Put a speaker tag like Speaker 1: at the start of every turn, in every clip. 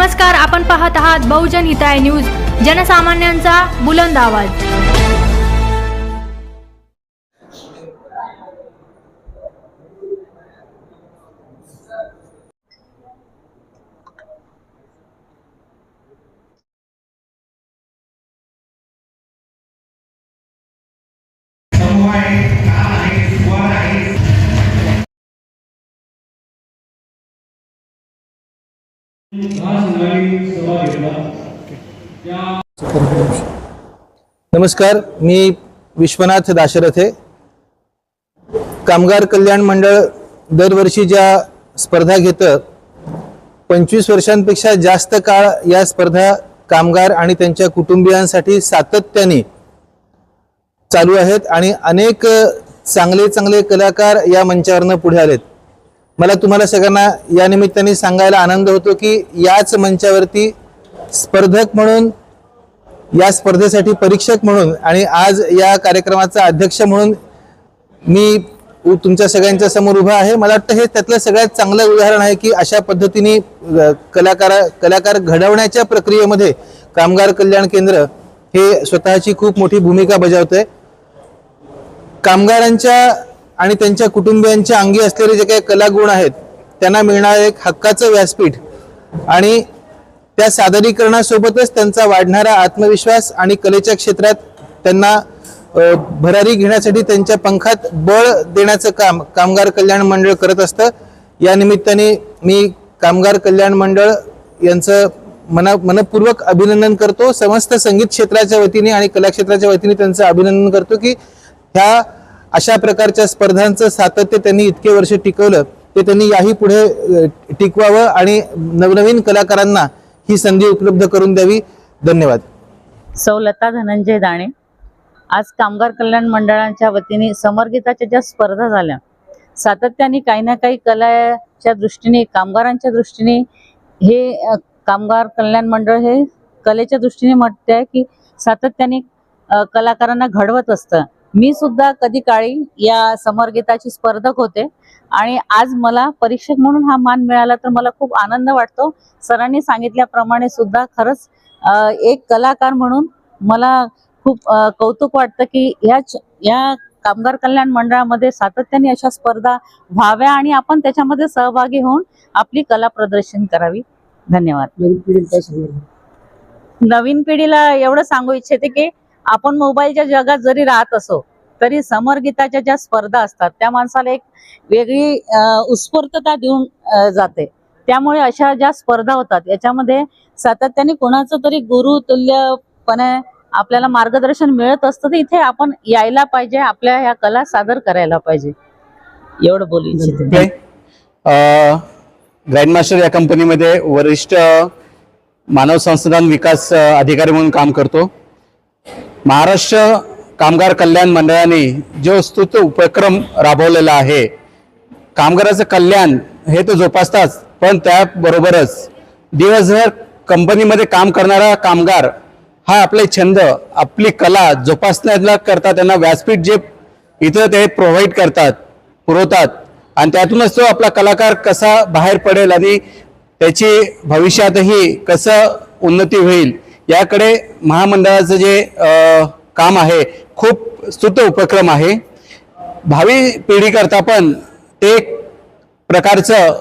Speaker 1: नमस्कार, आपण पाहत आहात बहुजन हिताय न्यूज, जनसामान्यांचा बुलंद आवाज।
Speaker 2: नमस्कार, मी विश्वनाथ दाशरथे। कामगार कल्याण मंडळ दरवर्षी ज्या स्पर्धा घेतं, 25 वर्षांपेक्षा जास्त काळ या स्पर्धा कामगार आणि त्यांच्या कुटुंबियांसाठी सातत्याने चालू आहेत आणि अनेक चांगले कलाकार या मंचावरनं पुढे आलेत। मला तुम्हाला सगळ्यांना या निमित्ताने सांगायला आनंद होतो की याच मंचावरती स्पर्धक म्हणून, या स्पर्धेसाठी परीक्षक म्हणून आणि आज या कार्यक्रमाचा अध्यक्ष म्हणून मी तुमच्या सगळ्यांच्या समोर उभा आहे। मला वाटतं हे त्यातलं सगळ्यात चांगलं उदाहरण आहे की अशा पद्धतीने कलाकार घडवण्याच्या प्रक्रियेमध्ये कामगार कल्याण केंद्र हे स्वतःची खूप मोठी भूमिका बजावतंय। कामगारांच्या आणि त्यांच्या कुटुंबियांच्या अंगी असलेले जे काही कलागुण आहेत त्यांना मिळणारे एक हक्काचं व्यासपीठ आणि त्या सादरीकरणासोबतच त्यांचा वाढणारा आत्मविश्वास आणि कलेच्या क्षेत्रात त्यांना भरारी घेण्यासाठी त्यांच्या पंखात बळ देण्याचं काम कामगार कल्याण मंडळ करत असतं। या निमित्ताने मी कामगार कल्याण मंडळ यांचं मनपूर्वक अभिनंदन करतो। समस्त संगीत क्षेत्राच्या वतीने आणि कला क्षेत्राच्या वतीने त्यांचं अभिनंदन करतो की ह्या अशा प्रकारच्या स्पर्धांचं सातत्य त्यांनी इतके वर्ष टिकवलं, ते त्यांनी याही पुढे टिकवावं आणि नवनवीन कलाकारांना ही संधी उपलब्ध करून द्यावी। धन्यवाद।
Speaker 3: सौ लता धनंजय दाणे। आज कामगार कल्याण मंडळाच्या वतीने समरगीताच्या ज्या स्पर्धा झाल्या, सातत्याने काही ना काही कलाच्या दृष्टीने, कामगारांच्या दृष्टीने हे कामगार कल्याण मंडळ हे कलेच्या दृष्टीने म्हणते आहे की सातत्याने कलाकारांना घडवत असतं। मी सुद्धा कधी काळी या समरगीताची स्पर्धक होते आणि आज मला परीक्षक म्हणून हा मान मिळाला तर मला खूप आनंद वाटतो। सरांनी सांगितल्याप्रमाणे सुद्धा खरंच एक कलाकार म्हणून मला खूप कौतुक वाटतं की या कामगार कल्याण मंडळामध्ये सातत्याने अशा स्पर्धा व्हाव्या आणि आपण त्याच्यामध्ये सहभागी होऊन आपली कला प्रदर्शन करावी। धन्यवाद। नवीन पिढीला एवढं सांगू इच्छिते की आपण मोबाईलच्या जगात जरी राहत असो तरी समरगीताच्या ज्या स्पर्धा असतात त्या माणसाला एक वेगळी उत्स्फूर्तता देऊन जाते। त्यामुळे अशा ज्या स्पर्धा होतात याच्यामध्ये सातत्याने कोणाचं तरी गुरुतुल्यपणे आपल्याला मार्गदर्शन मिळत असतं, तर इथे आपण यायला पाहिजे, आपल्या ह्या कला सादर करायला पाहिजे, एवढं बोलू इच्छिते।
Speaker 4: ग्रँडमास्टर या कंपनीमध्ये वरिष्ठ मानव संसाधन विकास अधिकारी म्हणून काम करतो। महाराष्ट्र कामगार कल्याण मंडळाने जो स्तुत उपक्रम राबवलेला आहे, कामगाराचं कल्याण हे तो जोपासताच, पण त्याबरोबरच दिवसभर कंपनीमध्ये काम करणारा कामगार हा आपले छंद, आपली कला जोपासण्याला करता त्यांना व्यासपीठ जे इथं ते प्रोव्हाइड करतात, पुरवतात आणि त्यातूनच तो आपला कलाकार कसा बाहेर पडेल आणि त्याची भविष्यातही कसं उन्नती होईल याकडे महामंडळाचं जे काम आहे खूप स्तुत उपक्रम आहे। भावी पिढीकरता पण ते एक प्रकारचं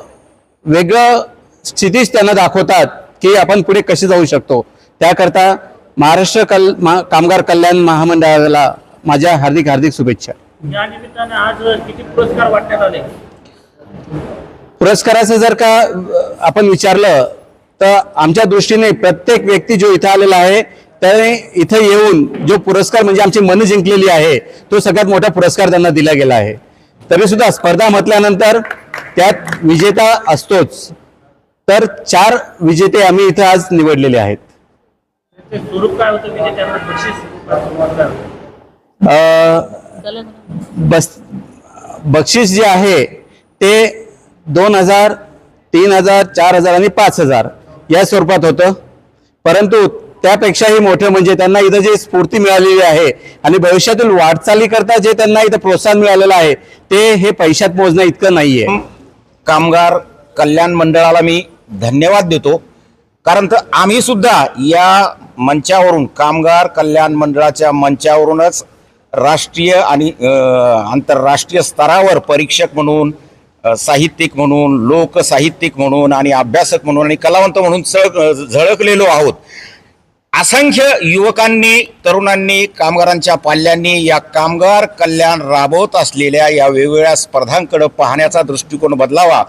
Speaker 4: वेगळं स्थितीच त्यांना दाखवतात की आपण पुढे कसे जाऊ शकतो। त्याकरता महाराष्ट्र कामगार कल्याण महामंडळाला माझ्या हार्दिक शुभेच्छा।
Speaker 5: या निमित्ताने आज किती पुरस्कार वाटण्यात आले?
Speaker 4: पुरस्काराचं जर का आपण विचारलं तर आमच्या दृष्टीने प्रत्येक व्यक्ती जो इथं आलेला आहे त्याने इथं येऊन जो पुरस्कार म्हणजे आमची मन जिंकलेली आहे तो सगळ्यात मोठा पुरस्कार त्यांना दिला गेला आहे। तरी सुद्धा स्पर्धा म्हटल्यानंतर त्यात विजेता असतोच, तर 4 विजेते आम्ही इथं आज निवडलेले आहेत।
Speaker 5: ते स्वरूप काय होतं विजेत्यांना?
Speaker 4: बक्षीस जे आहे ते 2000, 3000, 4000 आणि 5000 या स्वरूपात होतं, परंतु त्यापेक्षाही मोठं म्हणजे त्यांना इथं जे स्फूर्ती मिळालेली आहे आणि भविष्यातील वाटचाली करता जे त्यांना इथं प्रोत्साहन मिळालेलं आहे ते हे पैशात मोजणं इतकं नाहीये।
Speaker 6: कामगार कल्याण मंडळाला मी धन्यवाद देतो, कारण तर आम्ही सुद्धा या मंचावरून कामगार कल्याण मंडळाच्या मंचावरूनच राष्ट्रीय आणि आंतरराष्ट्रीय स्तरावर परीक्षक म्हणून, साहित्यिक म्हणून, लोकसाहित्यिक म्हणून आणि अभ्यासक म्हणून आणि कलावंत म्हणून झळकलेलो आहोत. असंख्य युवकांनी, तरुणांनी, कामगारांच्या पाल्यांनी या कामगार कल्याण राबवत असलेल्या या वेगवेगळ्या स्पर्धांकडे पाहण्याचा दृष्टिकोन बदलावा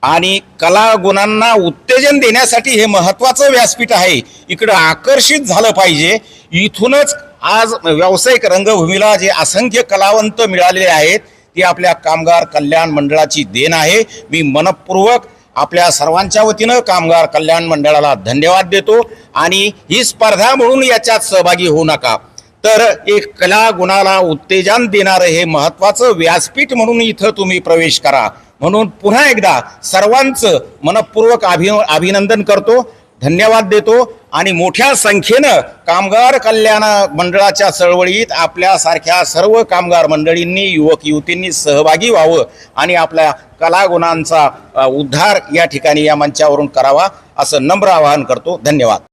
Speaker 6: आणि कला गुणांना उत्तेजन देण्यासाठी हे महत्त्वाचं व्यासपीठ आहे, इकडं आकर्षित झालं पाहिजे. इथूनच आज व्यावसायिक रंगभूमीला जे असंख्य कलावंत मिळालेले आहेत ती आपल्या कामगार कल्याण मंडळाची देण आहे. मी मनपूर्वक आपल्या सर्वांच्या वतीनं कामगार कल्याण मंडळाला धन्यवाद देतो आणि ही स्पर्धा म्हणून याच्यात सहभागी होऊ नका, तर एक कला गुणाला उत्तेजन देणारं हे महत्त्वाचं व्यासपीठ म्हणून इथं तुम्ही प्रवेश करा. म्हणून पुन्हा एकदा सर्वांचं मनपूर्वक अभिनंदन करतो, धन्यवाद देतो आणि मोठ्या संख्येनं कामगार कल्याण मंडळाच्या चळवळीत आपल्यासारख्या सर्व कामगार मंडळींनी, युवक युवतींनी सहभागी व्हावं आणि आपल्या कलागुणांचा उद्धार या ठिकाणी या मंचावरून करावा असं नम्र आवाहन करतो. धन्यवाद.